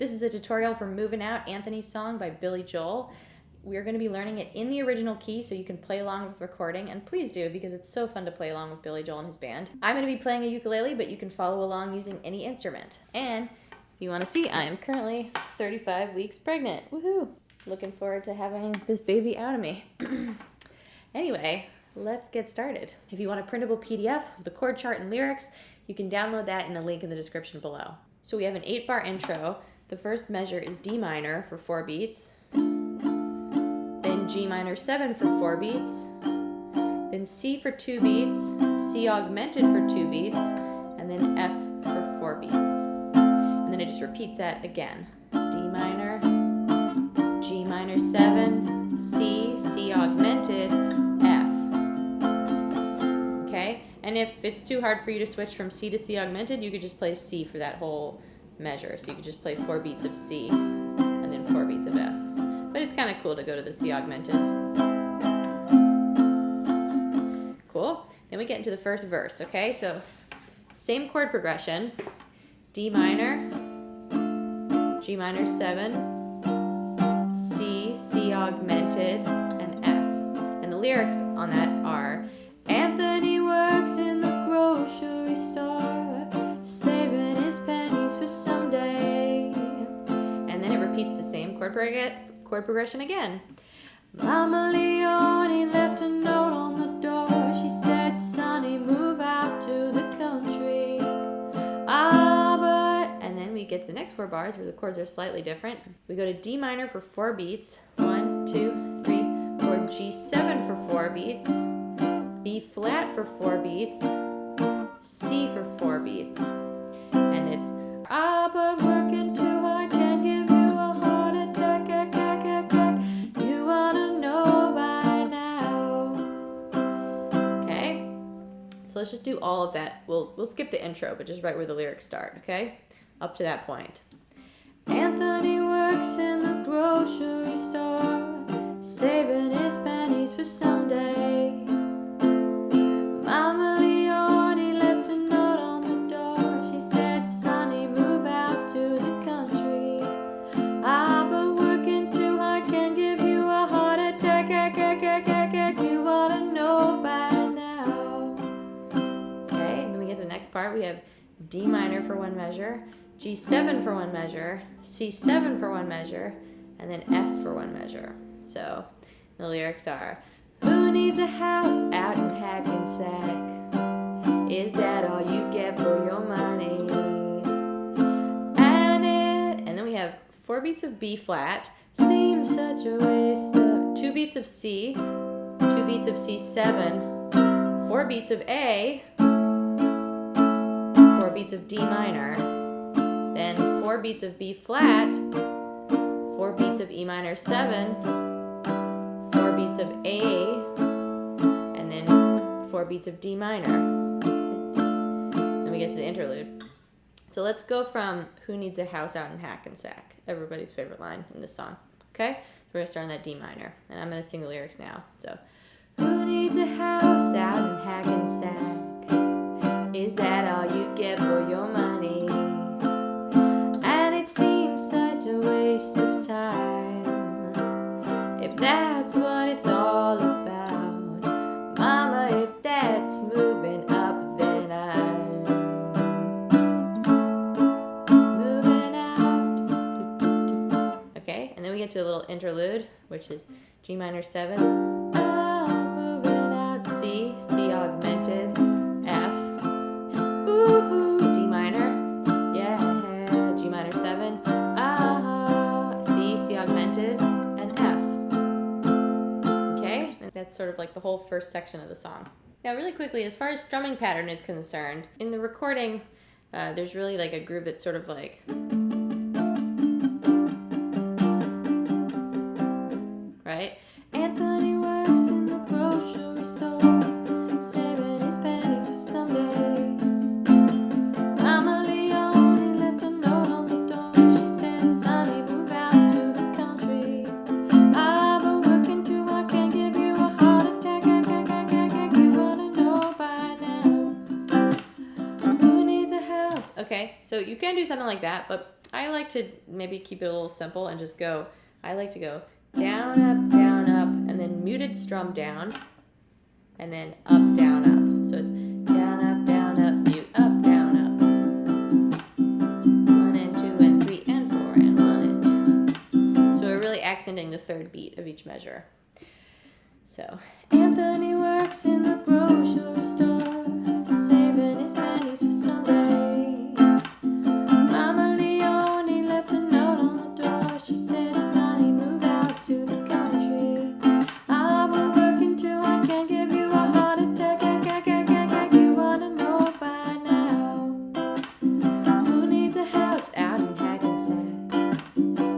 This is a tutorial for Movin' Out, Anthony's song by Billy Joel. We're going to be learning it in the original key so you can play along with recording, and please do because it's so fun to play along with Billy Joel and his band. I'm going to be playing a ukulele, but you can follow along using any instrument. And if you want to see, I am currently 35 weeks pregnant. Woohoo! Looking forward to having this baby out of me. Anyway, let's get started. If you want a printable PDF of the chord chart and lyrics, you can download that in a link in the description below. So we have an 8-bar intro. The first measure is D minor for 4 beats, then G minor 7 for 4 beats, then C for 2 beats, C augmented for 2 beats, and then F for 4 beats. And then it just repeats that again. D minor, G minor 7, C, C augmented, F. Okay? And if it's too hard for you to switch from C to C augmented, you could just play C for that whole measure. So you could just play 4 beats of C and then 4 beats of F. But it's kind of cool to go to the C augmented. Cool. Then we get into the first verse, okay? So same chord progression. D minor, G minor 7, C, C augmented, and F. And the lyrics on that are, Anthony works in the grocery store, saving his pennies for someday. And then it repeats the same chord progression again. Mama Leone left a note on the door. She said, Sonny, move out to the country. And then we get to the next 4 bars where the chords are slightly different. We go to D minor for 4 beats. 1, 2, 3, 4. G7 for 4 beats. B flat for 4 beats. C for 4 beats. And it's but working too hard can give you a heart attack. You ought to know by now. Okay? So let's just do all of that. We'll skip the intro, but just right where the lyrics start, okay? Up to that point. Anthony works in the grocery store, saving his pennies for someday. Mama Leone left a note on the door. She said, Sonny, move out to the country. But working too hard can give you a heart attack. You ought to know by now. Okay, and then we get to the next part. We have D minor for 1 measure, G7 for 1 measure, C7 for 1 measure, and then F for 1 measure. So the lyrics are, who needs a house out in Hackensack? Is that all you get for your money? And then we have 4 beats of B flat. Seems such a waste of 2 beats of C, 2 beats of C7, 4 beats of A, 4 beats of D minor, then 4 beats of B flat, 4 beats of E minor 7, 4 beats of A, and then 4 beats of D minor. Then we get to the interlude. So let's go from Who Needs a House Out in Hackensack, everybody's favorite line in this song. Okay? So we're going to start on that D minor, and I'm going to sing the lyrics now. So, who needs a house out in Hackensack? Is that all you get for your money? And it seems such a waste of time, if that's what it's all about. Mama, if that's moving up, then I'm moving out. Okay, and then we get to a little interlude, which is G minor 7. I'm moving out, C, C augmented, F. Ooh, D minor, yeah, G minor 7. C, C augmented, and F. Okay, that's sort of like the whole first section of the song. Now really quickly, as far as strumming pattern is concerned, in the recording, there's really like a groove that's sort of like, right? Anthony works in the grocery store, saving his pennies for someday. Mama Leone left a note on the door. She said, Sonny, move out to the country. But working too hard can give you a heart attack. You ought to know by now. Who needs a house? Okay, so you can do something like that, but I I like to maybe keep it a little simple and just go, I like to go down, up, and then muted strum down, and then up, down, up. So it's down, up, mute, up, down, up. 1 and 2 and 3 and 4 and 1 and 2. So we're really accenting the third beat of each measure. So Anthony works in the grocery store, saving his pennies for Sunday. Mama Leone left a note on the door. She said, "Sonny, move out to the country. I've been working too, I can't give you a heart attack. You wanna know by now who needs a house out in Hackensack?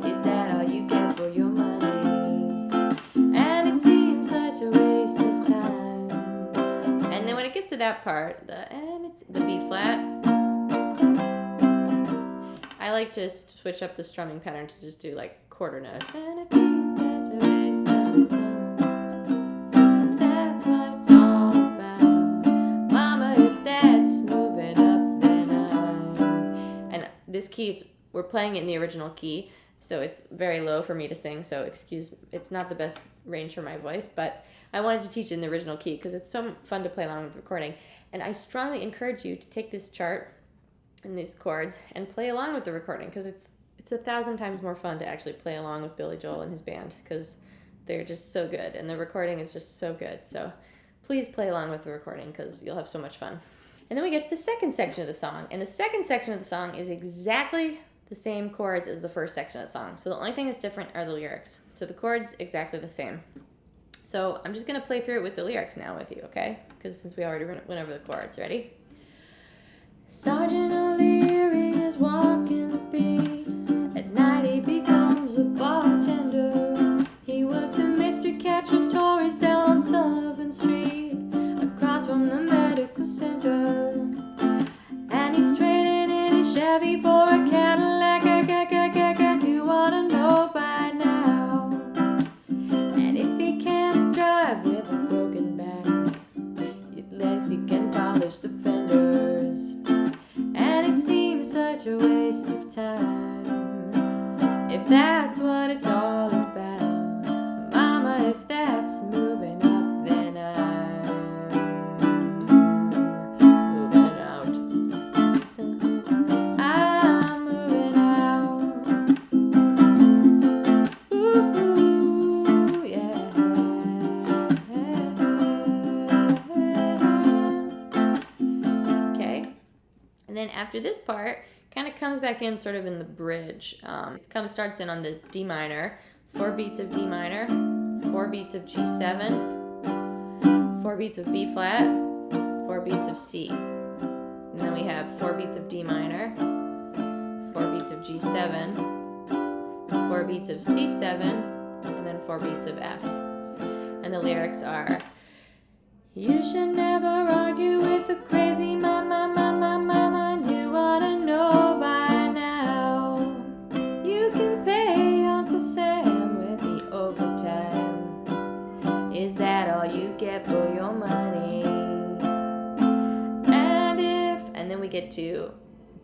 Is that all you get for your money? And it seems such a waste of time." And then when it gets to that part, it's the B flat, I like to switch up the strumming pattern to just do like quarter notes. And it seems such a waste of time. That's what it's all about. Mama, if that's moving up, then I'm. And this key, we're playing it in the original key, so it's very low for me to sing, so it's not the best range for my voice, but I wanted to teach it in the original key because it's so fun to play along with the recording. And I strongly encourage you to take this chart and these chords and play along with the recording, because it's 1,000 times more fun to actually play along with Billy Joel and his band, because they're just so good and the recording is just so good. So please play along with the recording because you'll have so much fun. And then we get to the second section of the song, and the second section of the song is exactly the same chords as the first section of the song. So the only thing that's different are the lyrics. So the chords exactly the same. So I'm just going to play through it with the lyrics now with you, okay? Because since we already went over the chords. Ready? Sergeant O'Leary is walking the beat. At night he becomes a bartender. He works at Mr. Cacciatore's down on Sullivan Street, across from the medical center. And he's trading in his Chevy for a Cadillac. You ought to know by now. And if he can't drive with a broken back, at least he can polish the fenders. And it seems such a waste of time, if that's what it's all about. Mama, if that's moving up, then I'm moving out. I'm moving out. Ooh, yeah. Okay. And then after this part, kind of comes back in sort of in the bridge. It starts in on the D minor, 4 beats of D minor, 4 beats of G7, 4 beats of B flat, 4 beats of C. And then we have 4 beats of D minor, 4 beats of G7, 4 beats of C7, and then 4 beats of F. And the lyrics are, "You should never argue with a crazy mama. You ought to know by now. You can pay Uncle Sam with the overtime. Is that all you get for your money? And then we get to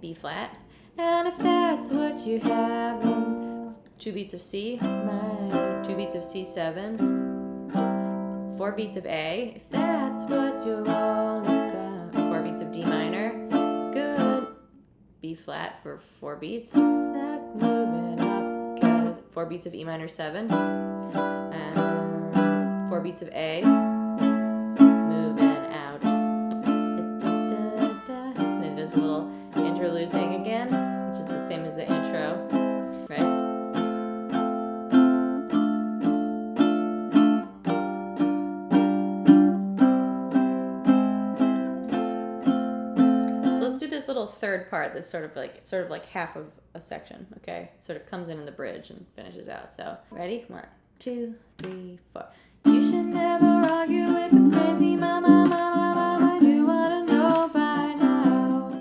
B flat. And if that's what you have, in 2 beats of C, 2 beats of C7, 4 beats of A, if that's what you're all about. 4 beats of D minor, good. B flat for 4 beats, not moving up, cause 4 beats of E minor 7, and 4 beats of A, moving out. And it does a little interlude thing again, which is the same as the intro, right? Little third part that's sort of like half of a section, okay? Sort of comes in the bridge and finishes out. So, ready? 1, 2, 3, 4. You should never argue with a crazy mama. You ought to know by now.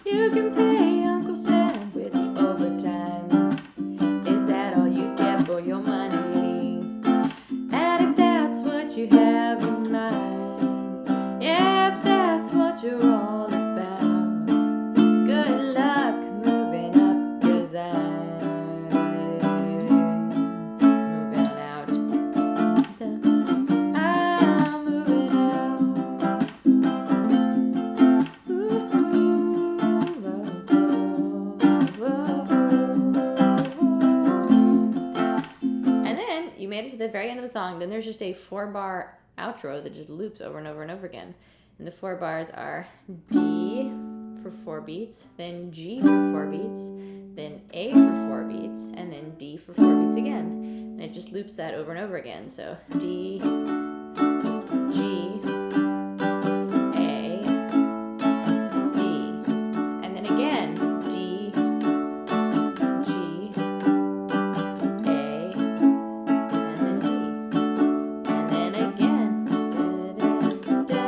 You can pay Uncle Sam with the overtime. Is that all you get for your money? And if that's what you have in mind, yeah, if that's what you're all about, good luck moving up, 'cause I the very end of the song, then there's just a 4-bar outro that just loops over and over and over again. And the 4 bars are D for 4 beats, then G for 4 beats, then A for 4 beats, and then D for 4 beats again. And it just loops that over and over again. So D, G, A, D. And then again, D, G, A, and then D. And then again. Da, da,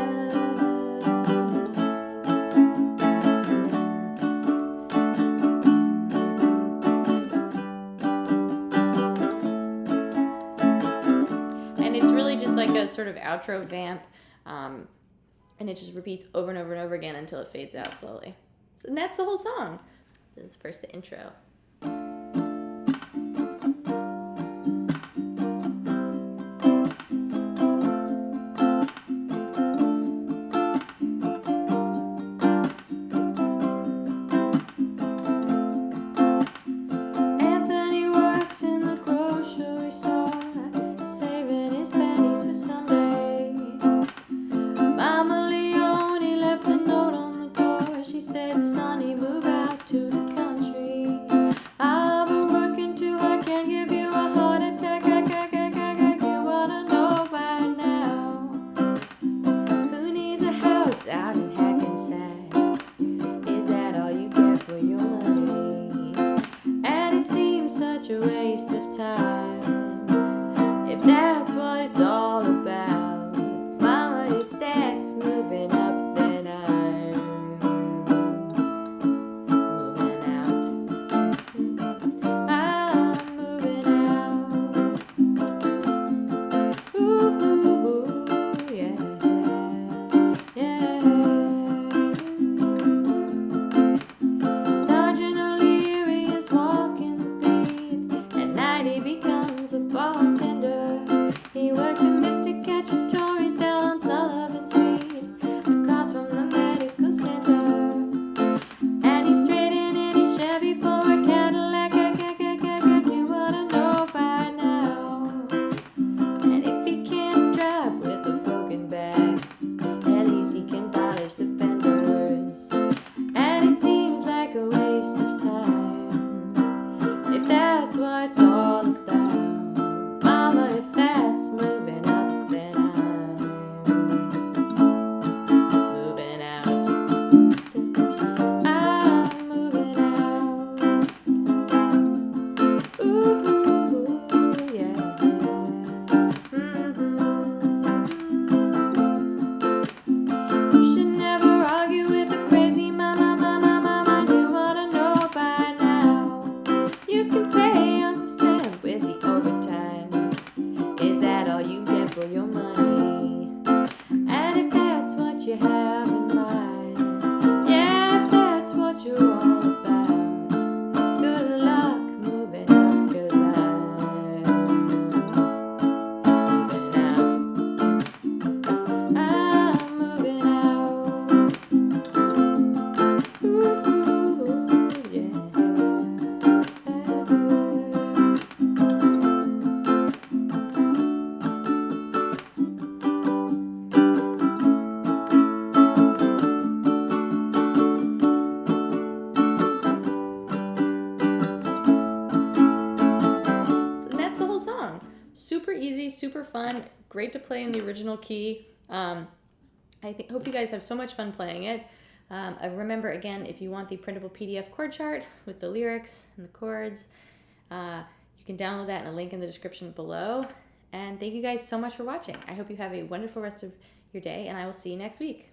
and it's really just like a sort of outro vamp, and it just repeats over and over and over again until it fades out slowly. And that's the whole song. This is first the intro. Anthony works in the grocery store, saving his pennies for Sunday. Mama Leone left a note on the door. She said, "Sonny, move out to the country. I've been working too hard, can't give you a heart attack. You wanna know by now. Who needs a house out in Hackensack? Is that all you get for your money? And it seems such a waste of time, if that's what it's all about. Mama, if that's moving up, then I'm moving out. I'm moving out. Ooh, yeah, yeah. Sergeant O'Leary is walking the beat. At night he becomes a bartender. He works at Mr. Cacciatore's down on Sullivan Street, across from the medical center. And he's trading in his Chevy for a Cadillac. You wanna know by now. And if he can't drive with a broken back, at least he can polish the fenders. And it seems like a waste of time, if that's what it's all about. Mama, if that's moving up, then I'm moving out. I'm moving out. Ooh, yeah. You should never argue with a crazy mama. You wanna know by now. You can pay Uncle Sam with the overtime. Is that all you get for your money? And if that's what you have in mind, yeah, if that's what you're all about, good luck moving out, 'cause I'm moving out. I'm moving out. Ooh, yeah. And that's the whole song. Super easy, super fun, great to play in the original key. Hope you guys have so much fun playing it. Remember, again, if you want the printable PDF chord chart with the lyrics and the chords, you can download that in a link in the description below. And thank you guys so much for watching. I hope you have a wonderful rest of your day, and I will see you next week.